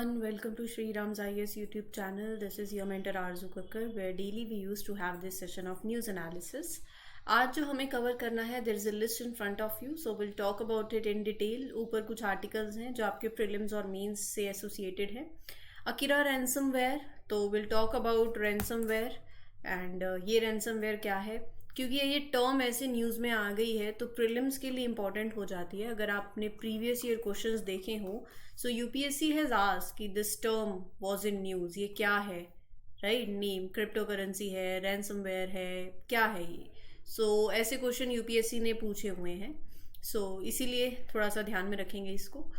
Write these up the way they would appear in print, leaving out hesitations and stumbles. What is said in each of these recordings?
everyone, welcome to Sri Ram's IS YouTube channel. This is your mentor Arzu Kakkar, where daily we used to have this session of news analysis. आज जो हमें cover करना है, there is a list in front of you, so we'll talk about it in detail. ऊपर कुछ articles हैं जो आपके प्रीलिम्स और मेंस से एसोसिएटेड है. अकीरा रैंसमवेयर, तो we'll talk about ransomware and ये ransomware क्या है, क्योंकि ये टर्म ऐसे न्यूज़ में आ गई है तो प्रीलिम्स के लिए इम्पॉर्टेंट हो जाती है. अगर आपने प्रीवियस ईयर क्वेश्चंस देखे हो, सो यूपीएससी हैज़ आस्क्ड कि this term was in news, ये क्या है, राइट? नेम क्रिप्टो करेंसी है, रैंसमवेयर है, क्या है ये? सो ऐसे क्वेश्चन यूपीएससी ने पूछे हुए हैं, सो इसीलिए थोड़ा सा ध्यान में रखेंगे इसको.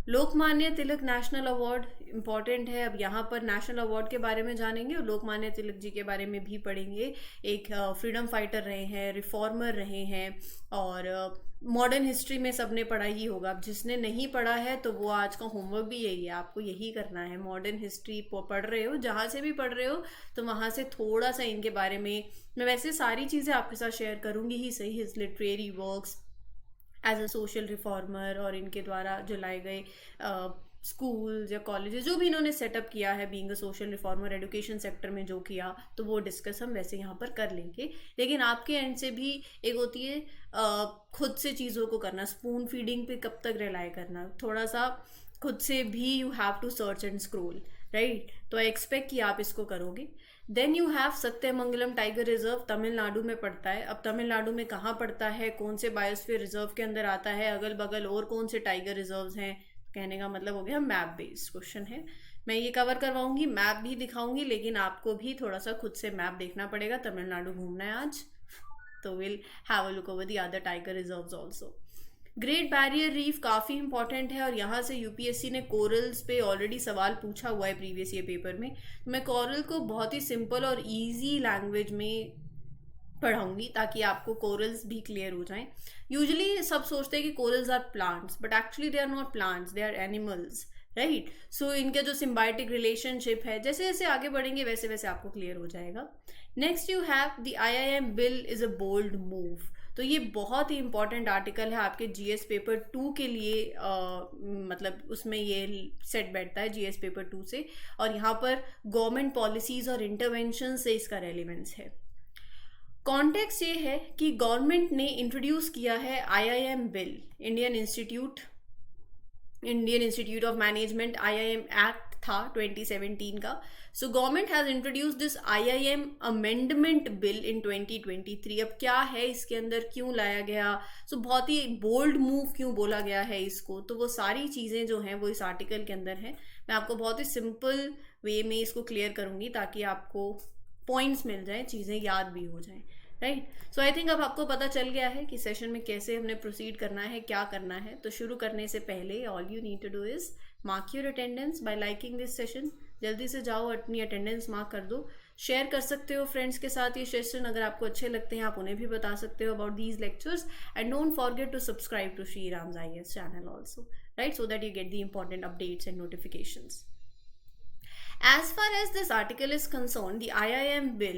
Lokmanya Tilak national award important है. अब यहाँ पर नेशनल अवार्ड के बारे में जानेंगे और लोकमान्य तिलक जी के बारे में भी पढ़ेंगे. एक फ्रीडम फाइटर रहे हैं, रिफॉर्मर रहे हैं, और मॉडर्न हिस्ट्री में सबने पढ़ा ही होगा. अब जिसने नहीं पढ़ा है तो वो आज का होमवर्क भी यही है, आपको यही करना है. मॉडर्न हिस्ट्री पढ़ रहे हो, जहाँ से भी पढ़ रहे हो, तो वहाँ से थोड़ा सा इनके बारे में. मैं वैसे सारी चीज़ें आपके साथ शेयर करूँगी ही सही. His literary works as a social reformer और इनके द्वारा जो लाए गए स्कूल्स या कॉलेजेस जो भी इन्होंने सेटअप किया है being a social reformer, education sector में जो किया, तो वो डिस्कस हम वैसे यहाँ पर कर लेंगे. लेकिन आपके एंड से भी एक होती है खुद से चीज़ों को करना. स्पून फीडिंग पे कब तक रिलाई करना, थोड़ा सा खुद से भी you have to search and scroll, right? तो आई एक्सपेक्ट कि आप इसको करोगे. Then you have Sathyamangalam tiger reserve, Tamil Nadu में पड़ता है. अब तमिलनाडु में कहाँ पड़ता है, कौन से बायोस्फीयर रिजर्व के अंदर आता है, अगल बगल और कौन से टाइगर रिजर्व्स हैं, कहने का मतलब हो गया मैप बेस्ड क्वेश्चन है. मैं ये कवर करवाऊंगी, मैप भी दिखाऊंगी, लेकिन आपको भी थोड़ा सा खुद से मैप देखना पड़ेगा. तमिलनाडु घूमना है आज, तो will have a look over the other tiger reserves also. Great Barrier reef काफ़ी इंपॉर्टेंट है, और यहाँ से यूपीएससी ने कोरल्स पे ऑलरेडी सवाल पूछा हुआ है प्रीवियस ईयर पेपर में. तो मैं कोरल को बहुत ही सिंपल और इजी लैंग्वेज में पढ़ाऊंगी ताकि आपको कोरल्स भी क्लियर हो जाएं. यूजुअली सब सोचते हैं कि corals are plants, but actually they are not plants, they are animals, right? So इनका जो सिम्बायोटिक रिलेशनशिप है, जैसे जैसे आगे बढ़ेंगे वैसे वैसे आपको क्लियर हो जाएगा. Next you have the IIM bill is a bold move. तो ये बहुत ही इंपॉर्टेंट आर्टिकल है आपके जीएस पेपर 2 के लिए. मतलब उसमें ये सेट बैठता है जीएस पेपर 2 से, और यहाँ पर गवर्नमेंट पॉलिसीज और इंटरवेंशन से इसका रेलिवेंस है. कॉन्टेक्स्ट ये है कि गवर्नमेंट ने इंट्रोड्यूस किया है IIM bill, Indian Institute of Management IIM act था 2017 का. So government has introduce this IIM amendment bill in 2023. अब क्या है इसके अंदर, क्यों लाया गया, सो बहुत ही बोल्ड मूव क्यों बोला गया है इसको, तो वो सारी चीज़ें जो हैं वो इस आर्टिकल के अंदर हैं. मैं आपको बहुत ही सिंपल वे में इसको क्लियर करूँगी ताकि आपको पॉइंट्स मिल जाएं, चीज़ें याद भी हो जाएं, राइट? सो आई थिंक अब आपको पता चल गया है कि सेशन में कैसे हमने प्रोसीड करना है, क्या करना है. तो शुरू करने से पहले all you need to do is mark your attendance by liking this session. जल्दी से जाओ, अपनी अटेंडेंस मार्क कर दो. शेयर कर सकते हो फ्रेंड्स के साथ ये सेशन, अगर आपको अच्छे लगते हैं आप उन्हें भी बता सकते हो about these lectures. And don't forget to subscribe to Shri Ram's IAS channel also, right? So that you get the important updates and notifications. As far as this article is concerned, the IIM bill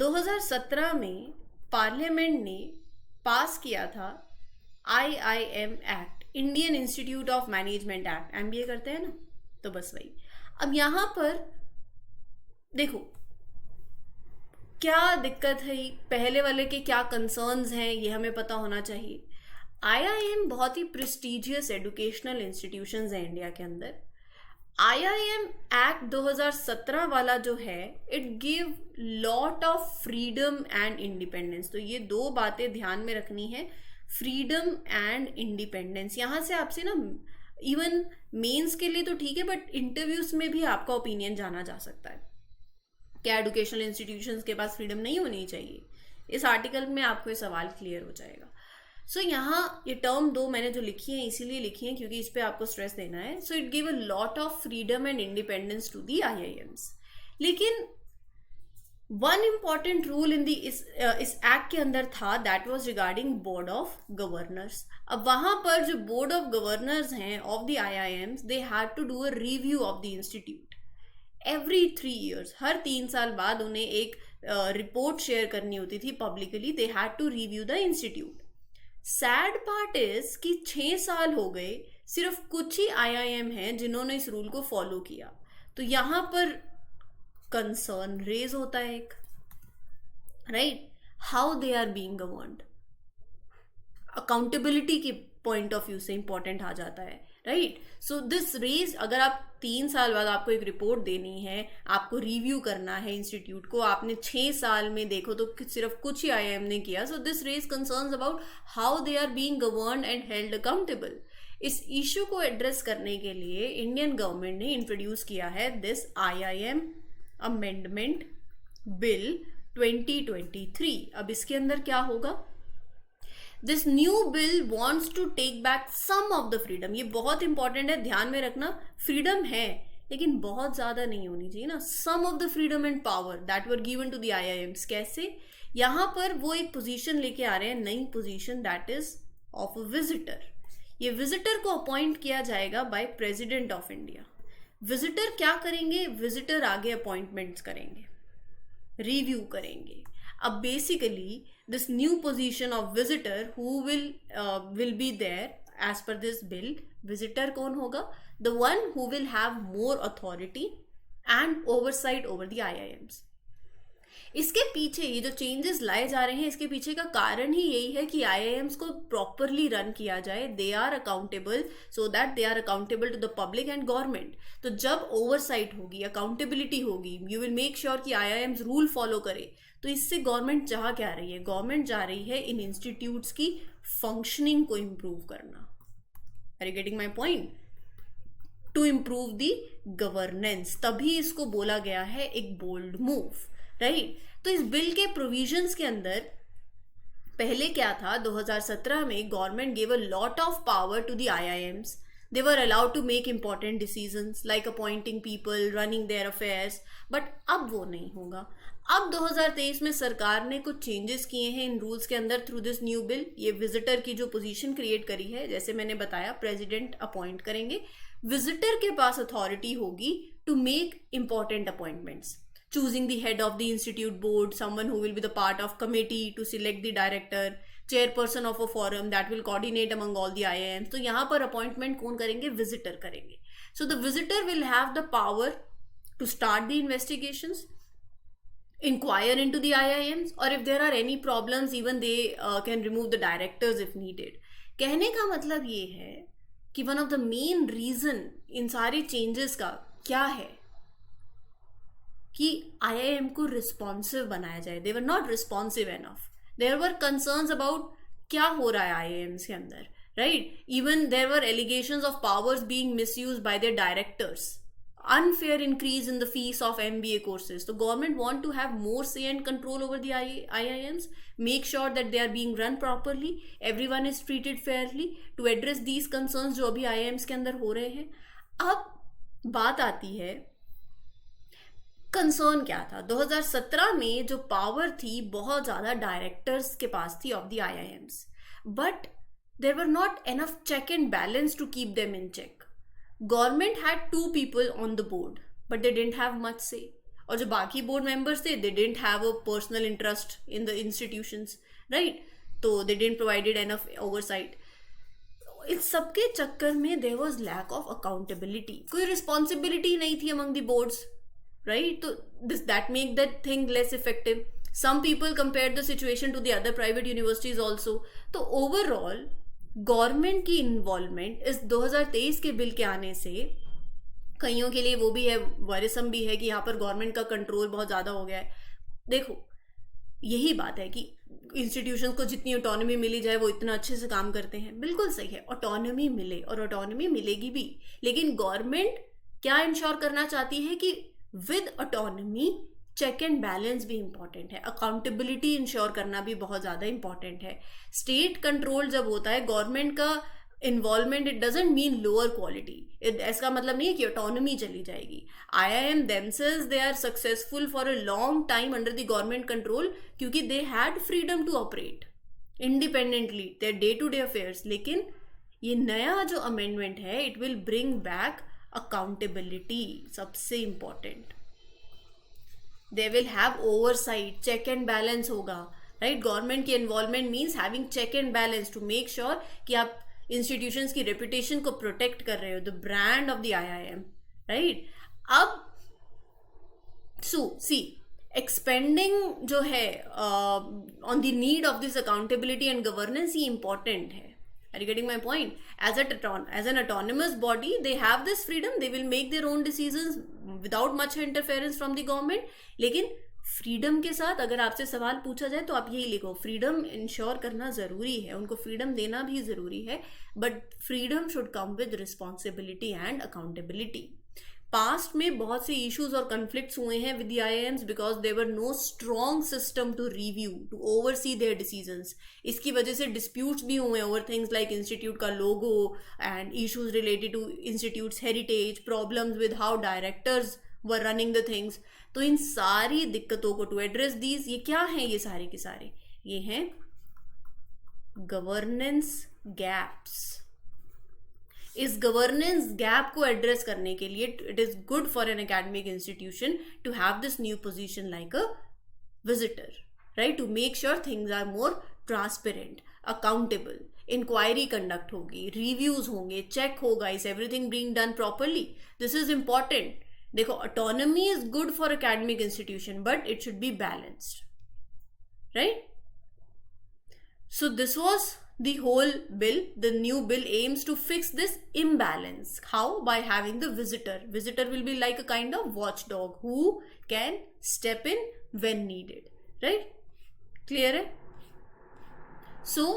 2017 में parliament ने पास किया था IIM act, Indian Institute of management act. MBA करते हैं ना, तो बस वही. अब यहाँ पर देखो क्या दिक्कत है, पहले वाले के क्या कंसर्न्स हैं, ये हमें पता होना चाहिए. IIM बहुत ही प्रेस्टिजियस एजुकेशनल इंस्टीट्यूशंस हैं इंडिया के अंदर. IIM एक्ट 2017 वाला जो है, it give lot of freedom and independence. तो ये दो बातें ध्यान में रखनी है, फ्रीडम एंड इंडिपेंडेंस. यहाँ से आपसे ना इवन मेंस के लिए तो ठीक है, बट इंटरव्यूज में भी आपका ओपिनियन जाना जा सकता है. क्या एजुकेशनल इंस्टीट्यूशंस के पास फ्रीडम नहीं होनी चाहिए? इस आर्टिकल में आपको ये सवाल क्लियर हो जाएगा. सो यहाँ ये टर्म दो मैंने जो लिखी है इसीलिए लिखी है क्योंकि इस पे आपको स्ट्रेस देना है. So it give a lot of freedom and independence to the IIMs. लेकिन one important rule in the इस एक्ट के अंदर था, that was regarding board of governors. अब वहाँ पर जो बोर्ड ऑफ गवर्नर्स हैं of the IIMs, they had to do a review of the institute every 3 years. हर 3 साल बाद उन्हें एक रिपोर्ट शेयर करनी होती थी publicly. They had to review the institute. Sad part is कि 6 साल हो गए, सिर्फ कुछ ही आईआईएम हैं जिन्होंने इस रूल को फॉलो किया। तो यहाँ पर कंसर्न रेज होता है एक, right, how they are being governed, accountability के पॉइंट ऑफ व्यू से इंपॉर्टेंट आ जाता है, राइट। सो दिस रेज, अगर आप 3 साल बाद आपको एक रिपोर्ट देनी है, आपको रिव्यू करना है इंस्टीट्यूट को, आपने 6 साल में देखो तो सिर्फ कुछ ही आईआईएम ने किया, so this raise concerns about how they are being governed and held accountable. इस इशू को एड्रेस करने के लिए इंडियन गवर्नमेंट ने इंट्रोड्यूस किया है दिस आईआईएम अमेंडमेंट बिल 2023। अब इसके अंदर क्या होगा, this new bill wants to take back some of the freedom. ये बहुत इंपॉर्टेंट है, ध्यान में रखना, फ्रीडम है लेकिन बहुत ज्यादा नहीं होनी चाहिए ना, some of the freedom and power that were given to the IIMs. कैसे, यहाँ पर वो एक पोजीशन लेके आ रहे हैं, नई position, that is of a visitor. ये विजिटर को अपॉइंट किया जाएगा by president of India. Visitor क्या करेंगे, विजिटर आगे अपॉइंटमेंट्स करेंगे, रिव्यू करेंगे। अब basically this new position of visitor who will be there as per this bill, visitor कौन होगा, the one who will have more authority and oversight over the IIMs। इसके पीछे ये जो चेंजेस लाए जा रहे हैं, इसके पीछे का कारण ही यही है कि आईआईएम्स को प्रॉपरली रन किया जाए, they are accountable, so that they are accountable to the public and government. तो जब ओवरसाइट होगी, अकाउंटेबिलिटी होगी, यू विल मेक श्योर कि आईआईएम्स रूल फॉलो करे। तो इससे गवर्नमेंट चाह क्या रही है, गवर्नमेंट जा रही है इन इंस्टीट्यूट्स की फंक्शनिंग को इम्प्रूव करना। Are you getting my point, to improve the governance, तभी इसको बोला गया है एक बोल्ड मूव, राइट। तो इस बिल के प्रोविजंस के अंदर पहले क्या था, 2017 में government gave a lot of power to the IIMs, they were allowed to make important decisions like appointing people, running their affairs, but अब वो नहीं होगा। अब 2023 में सरकार ने कुछ चेंजेस किए हैं इन रूल्स के अंदर थ्रू दिस न्यू बिल। ये विजिटर की जो पोजीशन क्रिएट करी है, जैसे मैंने बताया, प्रेसिडेंट अपॉइंट करेंगे, विजिटर के पास अथॉरिटी होगी to make important appointments, choosing the head of the institute board, someone who will be the part of committee to select the director, chairperson of a forum that will coordinate among all the IIMs। तो यहाँ पर appointment कौन करेंगे, visitor करेंगे। So the visitor will have the power to start the investigations, inquire into the IIMs, or if there are any problems, even they can remove the directors if needed। कहने का मतलब ये है कि one of the main reason इन सारे changes का क्या है कि आईआईएम को रिस्पॉन्सिव बनाया जाए। They were not responsive enough, there were concerns about क्या हो रहा है आईआईएम्स के अंदर, right. Even there were allegations of powers being misused by their directors, unfair increase in the fees of MBA courses। So government want to have more say and control over the IIMs, make sure that they are being run properly, everyone is treated fairly, to address these concerns जो अभी IIMs के अंदर हो रहे हैं। अब बात आती है कंसर्न क्या था। 2017 में जो पावर थी बहुत ज्यादा डायरेक्टर्स के पास थी of the IIMs, but there were not enough check and balance to keep them in check. Government had 2 people on the board but they didn't have much say, और जो बाकी बोर्ड मेंबर्स थे they didn't have a personal interest in the institutions, right. तो they didn't provided enough oversight. इस सबके चक्कर में there was lack of accountability, कोई रिस्पॉन्सिबिलिटी नहीं थी among the boards, right? So that make that thing less effective. Some people compared the situation to the other private universities also. तो overall government की involvement इस 2023 के bill के आने से कईयों के लिए वो भी है, वरिसम भी है कि यहाँ पर गवर्नमेंट का कंट्रोल बहुत ज़्यादा हो गया है। देखो, यही बात है कि इंस्टीट्यूशन को जितनी ऑटोनॉमी मिली जाए वो इतना अच्छे से काम करते हैं, बिल्कुल सही है, ऑटोनॉमी मिले और ऑटोनॉमी मिलेगी भी, लेकिन गवर्नमेंट क्या इंश्योर करना चाहती है कि with autonomy check and balance भी इंपॉर्टेंट है, अकाउंटेबिलिटी इंश्योर करना भी बहुत ज़्यादा इंपॉर्टेंट है। स्टेट कंट्रोल जब होता है, गवर्नमेंट का involvement, it doesn't mean lower quality, इसका मतलब नहीं है कि ऑटोनॉमी चली जाएगी। IIM themselves they are successful for a long time under the government control, क्योंकि they had freedom to operate independently their day to day affairs. लेकिन ये नया जो अमेंडमेंट है, it will bring back accountability, सबसे important. They will have oversight, check and balance होगा, right. Government की involvement means having check and balance to make sure कि आप इंस्टीट्यूशंस की रेपुटेशन को प्रोटेक्ट कर रहे हो, the brand of the IIM, right? अब सी एक्सपेंडिंग जो है on the need of this accountability and governance, ये इंपॉर्टेंट है. Are you getting my point? As an autonomous body, they have this freedom. They will make their own decisions without much interference from the government. लेकिन freedom के साथ अगर आपसे सवाल पूछा जाए तो आप यही लिखो, फ्रीडम इंश्योर करना ज़रूरी है, उनको फ्रीडम देना भी ज़रूरी है, but freedom should come with responsibility and accountability. Past में बहुत से इश्यूज और कन्फ्लिक्ट्स हुए हैं with the IIMs because there're no strong system to review, to oversee their decisions. इसकी वजह से डिस्प्यूट्स भी हुए ओवर थिंग्स लाइक इंस्टीट्यूट का logo and issues related to institute's heritage, problems with how directors were running the things. तो इन सारी दिक्कतों को टू एड्रेस दीज, ये क्या हैं? ये सारे के सारे ये हैं गवर्नेंस गैप्स. इस गवर्नेंस गैप को एड्रेस करने के लिए it is good for an academic institution to have this new position like a visitor, right? To make sure things are more transparent, accountable, inquiry conduct होगी, reviews होंगे, check होगा, is everything being done properly. This is important. देखो, autonomy is good for academic institution but it should be balanced, right? So this was the whole bill. The new bill aims to fix this imbalance. How? By having the visitor. Visitor will be like a kind of watchdog who can step in when needed. Right? Clear है? So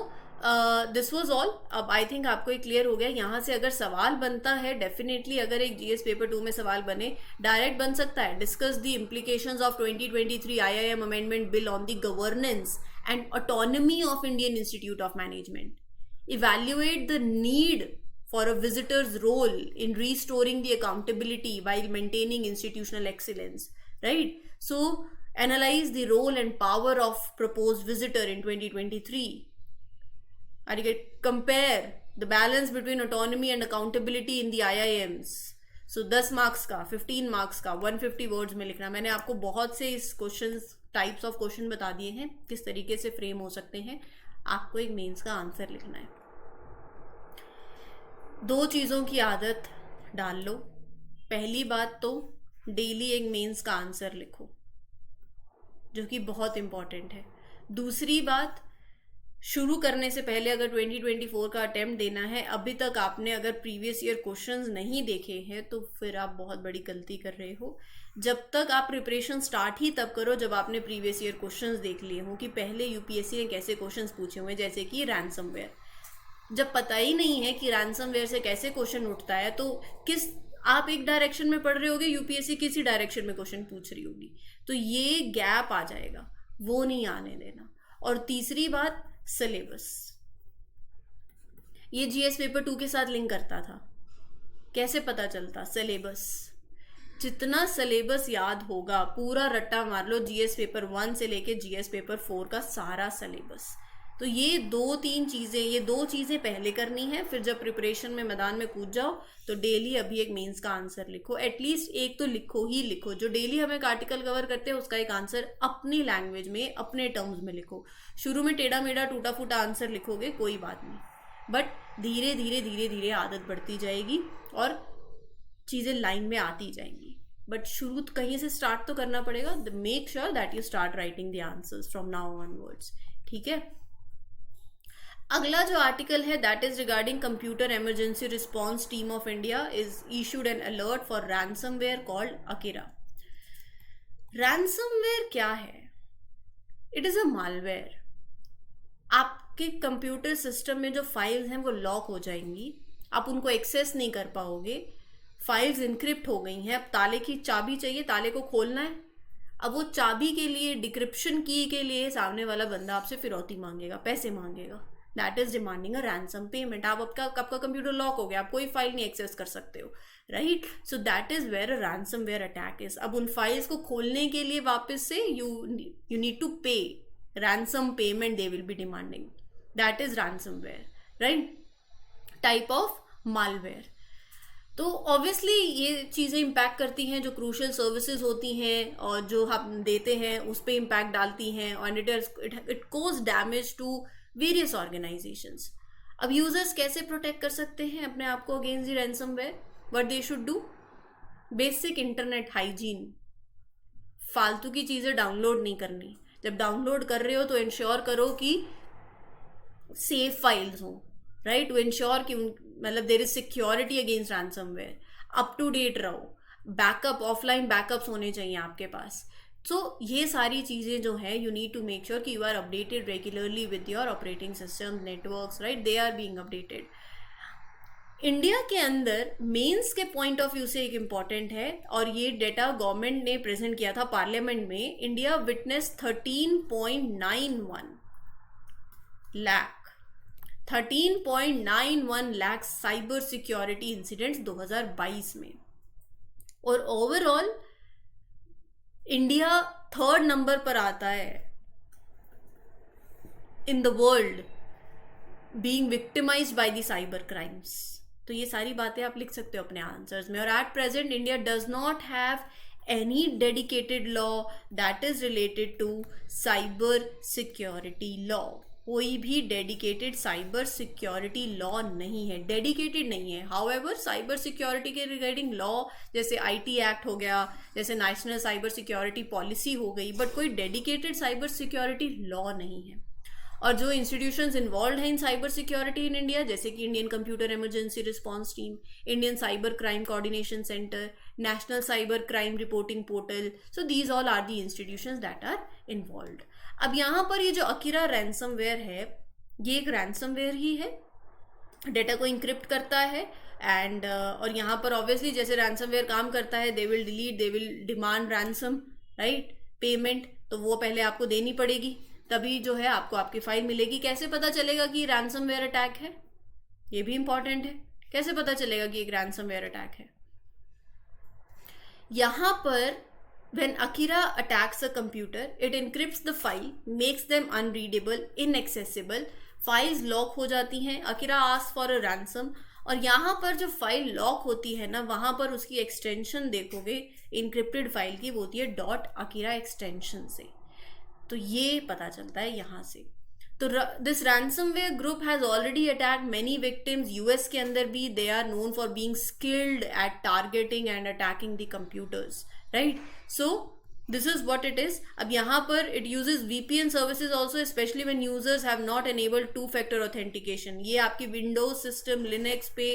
this was all. अब I think आपको ये clear हो गया. यहाँ से अगर सवाल बनता है, definitely अगर एक GS पेपर 2 में सवाल बने, डायरेक्ट बन सकता है. Discuss the implications of 2023 IIM Amendment Bill on the governance and autonomy of Indian Institute of Management. Evaluate the need for a visitor's role in restoring the accountability while maintaining institutional excellence, right? So, analyze the role and power of proposed visitor in 2023. Compare the balance between autonomy and accountability in the IIMs. So 10 marks का, 15 marks का, 150 words में लिखना. मैंने आपको बहुत से इस questions, types of question बता दिए हैं किस तरीके से फ्रेम हो सकते हैं. आपको एक मेंस का आंसर लिखना है. 2 चीज़ों की आदत डाल लो. पहली बात तो डेली एक मेंस का आंसर लिखो, जो कि बहुत इंपॉर्टेंट है. दूसरी बात, शुरू करने से पहले अगर 2024 का अटेम्प्ट देना है, अभी तक आपने अगर प्रीवियस ईयर क्वेश्चंस नहीं देखे हैं तो फिर आप बहुत बड़ी गलती कर रहे हो. जब तक आप प्रिपरेशन स्टार्ट ही तब करो जब आपने प्रीवियस ईयर क्वेश्चंस देख लिए हो कि पहले यूपीएससी ने कैसे क्वेश्चंस पूछे हुए हैं. जैसे कि रैंसमवेयर, जब पता ही नहीं है कि रैंसमवेयर से कैसे क्वेश्चन उठता है तो आप एक डायरेक्शन में पढ़ रहे होगे, यूपीएससी किसी डायरेक्शन में क्वेश्चन पूछ रही होगी. तो ये गैप आ जाएगा, वो नहीं आने देना. और तीसरी बात, सिलेबस. ये जीएस पेपर 2 के साथ लिंक करता था. कैसे पता चलता? सिलेबस. जितना सिलेबस याद होगा, पूरा रट्टा मार लो जीएस पेपर 1 से लेके जीएस पेपर 4 का सारा सिलेबस. तो ये 2 चीज़ें पहले करनी है. फिर जब प्रिपरेशन में मैदान में कूद जाओ तो डेली अभी एक मेंस का आंसर लिखो. एटलीस्ट एक तो लिखो ही लिखो. जो डेली हम एक आर्टिकल कवर करते हैं उसका एक आंसर अपनी लैंग्वेज में, अपने टर्म्स में लिखो. शुरू में टेढ़ा मेढ़ा टूटा फूटा आंसर लिखोगे, कोई बात नहीं, बट धीरे धीरे आदत बढ़ती जाएगी और चीज़ें लाइन में आती जाएंगी. बट शुरू कहीं से स्टार्ट तो करना पड़ेगा. Make sure that you start writing the answers from now onwards. ठीक है. अगला जो आर्टिकल है that is regarding computer emergency response team of India is issued N alert for ransomware called Akira. Ransomware क्या है? It is a malware. आपके computer system में जो फाइल्स हैं वो लॉक हो जाएंगी, आप उनको एक्सेस नहीं कर पाओगे. फाइल्स इनक्रिप्ट हो गई हैं, अब ताले की चाबी चाहिए, ताले को खोलना है. अब वो चाबी के लिए, डिक्रिप्शन की के लिए सामने वाला बंदा आपसे फिरौती मांगेगा, पैसे मांगेगा. That is demanding a ransom payment. आपका कंप्यूटर लॉक हो गया, आप कोई फाइल नहीं एक्सेस कर सकते हो, right? So that is where a ransomware attack is. अब उन फाइल्स को खोलने के लिए वापस से you need to pay ransom payment they will be demanding. That is ransomware, right? Type of malware. तो ऑब्वियसली ये चीज़ें इम्पैक्ट करती हैं जो क्रूशल सर्विसेज होती हैं और जो हम देते हैं उस पर इम्पैक्ट डालती हैं. और it cause damage to various organisations. अब यूजर्स कैसे प्रोटेक्ट कर सकते हैं अपने आप को against the ransomware? What they should do? Basic internet hygiene, फालतू की चीज़ें डाउनलोड नहीं करनी। जब डाउनलोड कर रहे हो तो इंश्योर करो कि सेफ फाइल्स हो, राइट, टू इंश्योर कि मतलब there is security against ransomware. Up to date रहो, बैकअप, ऑफलाइन बैकअप्स होने चाहिए आपके पास। सो ये सारी चीज़ें जो है you need to make sure कि you are updated regularly with your operating system, networks, right, they are being updated. India के अंदर मेंस के पॉइंट ऑफ व्यू से एक इम्पॉर्टेंट है, और ये डेटा गवर्नमेंट ने प्रेजेंट किया था पार्लियामेंट में। India witness 13.91 lakh 13.91 lakh cyber security incidents 2022 में, और ओवरऑल इंडिया 3rd नंबर पर आता है इन the world being victimised by the cyber crimes. तो ये सारी बातें आप लिख सकते हो अपने आंसर्स में। और at present India does not have any dedicated law that is related to cyber security law. कोई भी डेडिकेटेड साइबर सिक्योरिटी लॉ नहीं है, डेडिकेटेड नहीं है। हाउएवर साइबर सिक्योरिटी के रिगार्डिंग लॉ, जैसे आईटी एक्ट हो गया, जैसे नेशनल साइबर सिक्योरिटी पॉलिसी हो गई, बट कोई डेडिकेटेड साइबर सिक्योरिटी लॉ नहीं है। और जो इंस्टीट्यूशंस इन्वॉल्व हैं in cyber security in India, जैसे कि Indian computer emergency response team, Indian cyber crime coordination centre, national cyber crime reporting portal, so these all are the institutions that are involved. अब यहाँ पर ये जो Akira ransomware है, ये एक रैंसमवेयर ही है, डेटा को इंक्रिप्ट करता है एंड और यहाँ पर ऑब्वियसली जैसे रैंसमवेयर काम करता है, they will delete, they will demand ransom, right, payment, तो वो पहले आपको देनी पड़ेगी, तभी जो है आपको आपकी फाइल मिलेगी। कैसे पता चलेगा कि रैंसमवेयर अटैक है? ये भी इंपॉर्टेंट है, कैसे पता चलेगा कि एक रैंसमवेयर अटैक है? यहाँ पर when Akira attacks a computer, it encrypts the file, makes them unreadable, inaccessible, files lock हो जाती हैं। Akira asks for a ransom, और यहाँ पर जो फाइल लॉक होती है ना, वहाँ पर उसकी एक्सटेंशन देखोगे इनक्रिप्टेड फाइल की, वो होती है .akira एक्सटेंशन से। तो ये पता चलता है यहाँ से। तो this ransomware group has already attacked many victims. US के अंदर भी they are known for being skilled at targeting and attacking the computers, right. So this is what it is. अब यहाँ पर it uses VPN services also, specially when users have not enabled 2-factor authentication. ये आपकी Windows system, Linux पे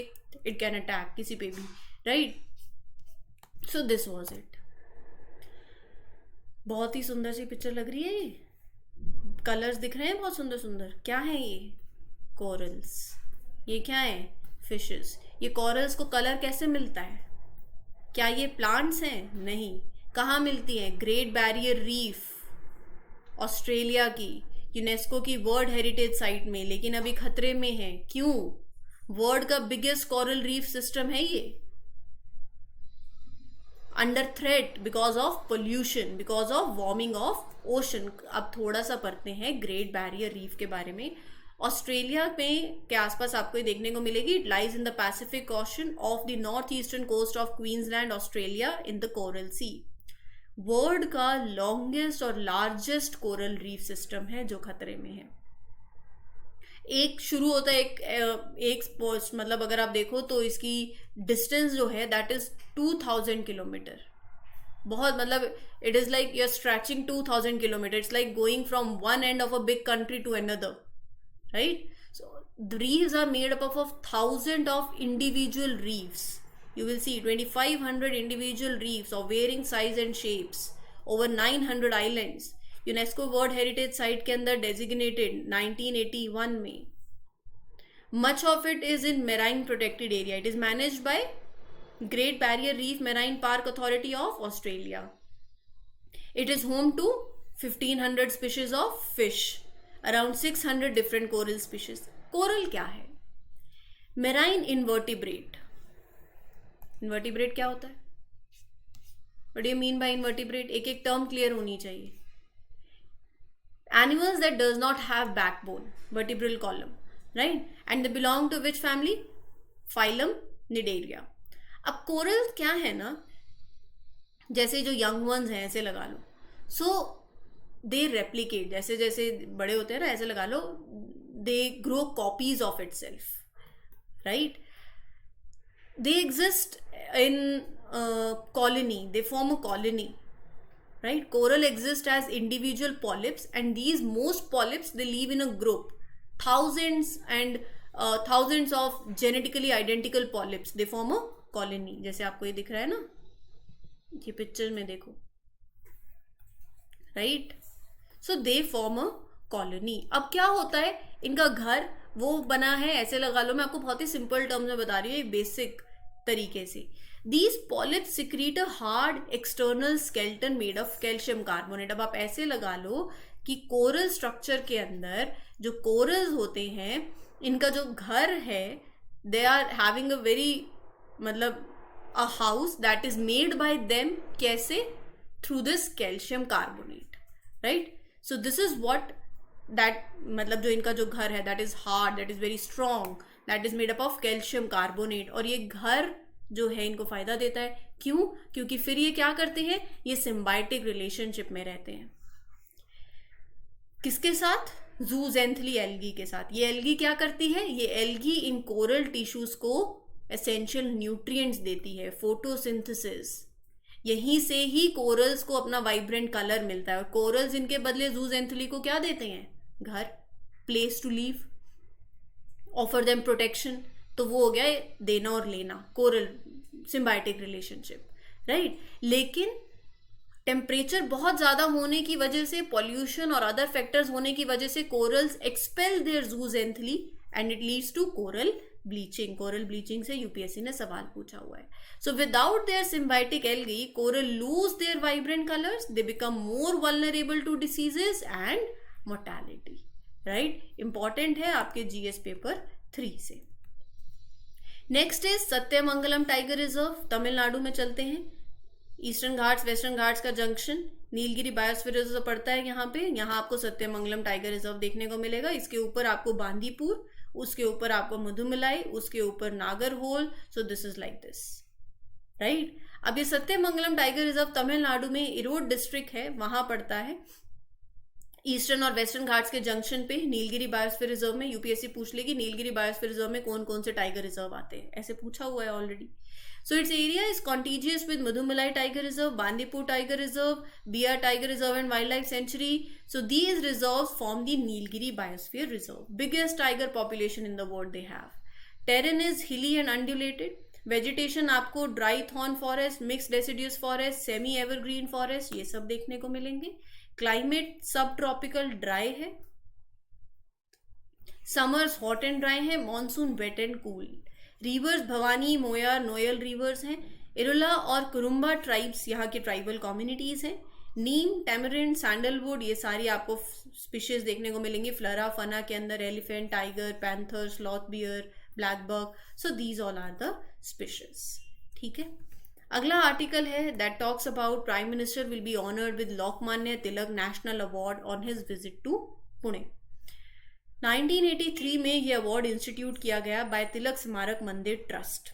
it can attack, किसी पे भी, right. So this was it. बहुत ही सुंदर सी पिक्चर लग रही है, ये कलर्स दिख रहे हैं बहुत सुंदर सुंदर। क्या है ये? कोरल्स। ये क्या है? फिशेस। ये कोरल्स को कलर कैसे मिलता है? क्या ये प्लांट्स हैं? नहीं। कहाँ मिलती हैं? ग्रेट बैरियर रीफ, ऑस्ट्रेलिया की, यूनेस्को की वर्ल्ड हेरिटेज साइट में, लेकिन अभी खतरे में है। क्यों? वर्ल्ड का बिगेस्ट कोरल रीफ सिस्टम है ये, under threat because of pollution, because of warming of ocean. अब थोड़ा सा पढ़ते हैं ग्रेट बैरियर रीफ के बारे में। ऑस्ट्रेलिया में के आसपास आपको ये देखने को मिलेगी। It lies in the Pacific Ocean of the north eastern coast of Queensland, Australia, in the coral sea. World का लॉन्गेस्ट और लार्जेस्ट कोरल रीफ सिस्टम है जो खतरे में है। एक शुरू होता है एक मतलब अगर आप देखो तो इसकी डिस्टेंस जो है दैट इज 2000 किलोमीटर। बहुत मतलब it is like you are stretching 2000 kilometre. It's like going from one end of a big country to another, right. So the reefs are made up of 1000 of individual reefs. You will see 2500 individual reefs of varying size and shapes over 900 islands. UNESCO world heritage site के अंदर designated 1981 में। Much of it is in marine protected area. It is managed by Great Barrier Reef Marine Park Authority of Australia. It is home to 1500 species of fish, around 600 different coral species. Coral क्या है? Marine invertebrate. Invertebrate क्या होता है? What do you mean by invertebrate? एक एक term clear होनी चाहिए। Animals that does not have backbone, vertebral column, right? And they belong to which family? Phylum Cnidaria. अब कोरल क्या है ना, जैसे जो यंग वंस हैं ऐसे लगा लो, सो दे रेप्लिकेट, जैसे जैसे बड़े होते हैं ना ऐसे लगा लो, they grow copies of itself, right? They exist in a colony, they form a colony, right? Coral exist as individual polyps, and these most polyps, they live in a group, thousands and thousands of genetically identical polyps, they form a colony. जैसे आपको ये दिख रहा है ना, ये picture में देखो, right? So they form a colony. अब क्या होता है, इनका घर वो बना है, ऐसे लगा लो, मैं आपको बहुत ही सिंपल टर्म्स में बता रही हूँ, एक बेसिक तरीके से. These polyps secrete a hard external skeleton made of calcium carbonate. अब आप ऐसे लगा लो कि कोरल स्ट्रक्चर के अंदर जो कोरल्स होते हैं, इनका जो घर है, they are having a very, मतलब a house that is made by them. कैसे? Through this calcium carbonate, right? So this is what that, मतलब जो इनका जो घर है, that is hard, that is very strong, that is made up of calcium carbonate. और ये घर जो है इनको फायदा देता है. क्यों? क्योंकि फिर ये क्या करते हैं, ये सिम्बायोटिक रिलेशनशिप में रहते हैं. किसके साथ? जूजेंथली एल्गी के साथ. ये एल्गी क्या करती है? ये एल्गी इन कोरल टिश्यूज को एसेंशियल न्यूट्रिएंट्स देती है, फोटोसिंथेसिस. यहीं से ही कोरल्स को अपना वाइब्रेंट कलर मिलता है. और कोरल्स इनके बदले जूजेंथली को क्या देते हैं? घर, place to live, offer them protection. तो वो हो गया देना और लेना, कोरल सिम्बायोटिक रिलेशनशिप, राइट? लेकिन टेम्परेचर बहुत ज्यादा होने की वजह से, पॉल्यूशन और अदर फैक्टर्स होने की वजह से corals expel their zooxanthellae and it leads to coral bleaching. Coral bleaching से यूपीएससी ने सवाल पूछा हुआ है. So without their symbiotic algae, coral lose their vibrant colours, they become more vulnerable to diseases and mortality, right? Important है आपके GS paper 3 से. Next is Sathyamangalam tiger reserve. Tamil Nadu में चलते हैं. ईस्टर्न घाट्स वेस्टर्न घाट्स का जंक्शन, नीलगिरी बायोस्फीयर रिजर्व पड़ता है यहाँ पे. यहाँ आपको सत्यमंगलम टाइगर रिजर्व देखने को मिलेगा. इसके ऊपर आपको बांदीपुर, उसके ऊपर आपको मधुमलाई, उसके ऊपर नागरहोल. सो this is like this, right? अब ये सत्यमंगलम टाइगर रिजर्व तमिलनाडु में इरोड डिस्ट्रिक्ट है, वहां पड़ता है. ईस्टर्न और वेस्टर्न घाट्स के जंक्शन पे नीलगिरी बायोस्फीयर रिजर्व में. यूपीएससी पूछ लेगी नीलगिरी बायोस्फीयर रिजर्व में कौन कौन से टाइगर रिजर्व आते हैं, ऐसे पूछा हुआ है already. So it's area is contiguous with Mudumalai tiger reserve, Bandipur tiger reserve, bear tiger reserve and wildlife sanctuary. So these reserve form the Nilgiri biosphere reserve. Biggest tiger population in the world they have. Terrain is hilly and undulated. Vegetation आपको dry thorn forest, mixed deciduous forest, semi evergreen forest, ये सब देखने को मिलेंगे. Climate subtropical dry है. Summers hot and dry है, monsoon wet and cool. Rivers Bhavani, Moyar, Noyyal rivers हैं. इरुला और कुरुम्बा ट्राइब्स यहाँ की ट्राइबल कम्युनिटीज हैं. नीम, टैमरिंड, सैंडलवुड, ये सारी आपको स्पीशीज देखने को मिलेंगी. फ्लोरा फना के अंदर elephant, tiger, panther, sloth bear, black buck. So these all are the species. ठीक है. अगला आर्टिकल है that talks about prime minister will be honoured with Lokmanya Tilak national award on his visit to Pune. 1983 में यह award institute किया गया bye तिलक स्मारक मंदिर ट्रस्ट.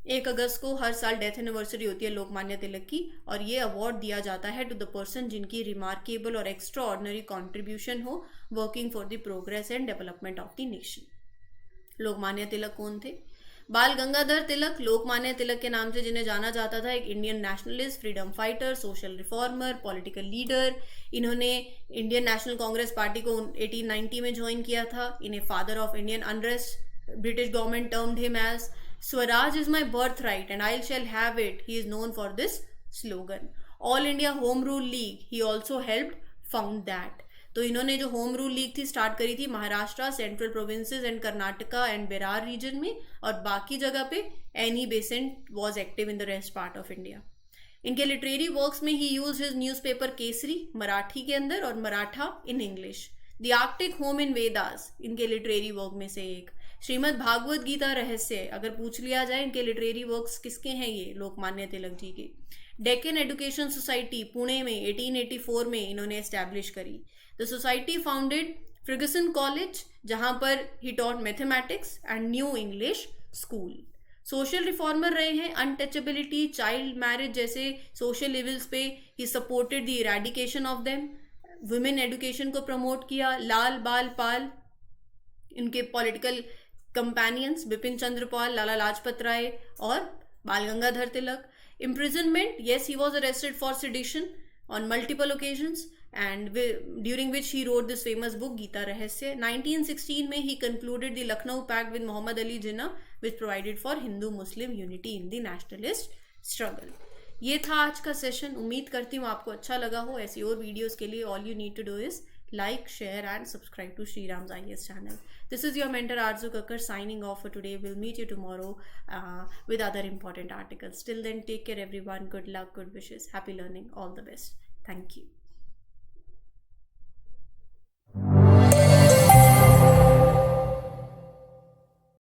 1 अगस्त को हर साल डेथ एनिवर्सरी होती है लोकमान्य तिलक की, और ये अवार्ड दिया जाता है टू द पर्सन जिनकी रिमार्केबल और एक्स्ट्रा ऑर्डिनरी कॉन्ट्रीब्यूशन हो working for the progress and development of the nation. Lokmanya Tilak कौन थे? बाल गंगाधर तिलक, लोकमान्य तिलक के नाम से जिन्हें जाना जाता था, एक Indian nationalist, freedom fighter, social reformer, political leader. इन्होंने इंडियन नेशनल कांग्रेस पार्टी को 1890 में ज्वाइन किया था. इन्हें father of Indian unrest British government termed him as. Swaraj is my birth right and I shall have it, he is known for this slogan. All India home rule league, he also helped found that. तो इन्होंने जो home rule league थी start करी थी Maharashtra, central provinces and Karnataka and Berar region में, और बाकी जगह पे Annie Besant was active in the rest part of India. इनके लिटरेरी वर्क्स में he used his newspaper Kesari Marathi के अंदर और Maratha in English. The arctic home in Vedas इनके लिटरेरी वर्क में से एक. श्रीमद् भागवत गीता रहस्य अगर पूछ लिया जाए, इनके लिटरेरी वर्क्स किसके हैं? ये लोकमान्य तिलक जी के. डेक्कन एजुकेशन सोसाइटी पुणे में 1884 में इन्होंने एस्टैब्लिश करी. The society founded Fergusson college, जहां पर he taught mathematics and new English school. Social reformer रहे हैं. अनटचेबिलिटी, चाइल्ड मैरिज जैसे सोशल इविल्स पे he supported the eradication of them. Women education को प्रमोट किया. लाल बाल पाल इनके पॉलिटिकल कंपेनियंस बिपिन चंद्र पाल, लाला लाजपत राय और बाल Gangadhar Tilak. Imprisonment, yes, he was arrested for sedition on multiple occasions, and during which he wrote this famous book Gita Rahasya. 1916 में he concluded the Lucknow Pact with Muhammad Ali Jinnah, which provided for Hindu-Muslim unity in the nationalist struggle. ये था आज का session. उम्मीद करती हूँ आपको अच्छा लगा हो. ऐसी और वीडियोस के लिए all you need to do is like, share and subscribe to Shriram's IAS channel. This is your mentor Arzu Kakkar signing off for today. We'll meet you tomorrow with other important articles. Till then, take care everyone. Good luck, good wishes. Happy learning. All the best. Thank you.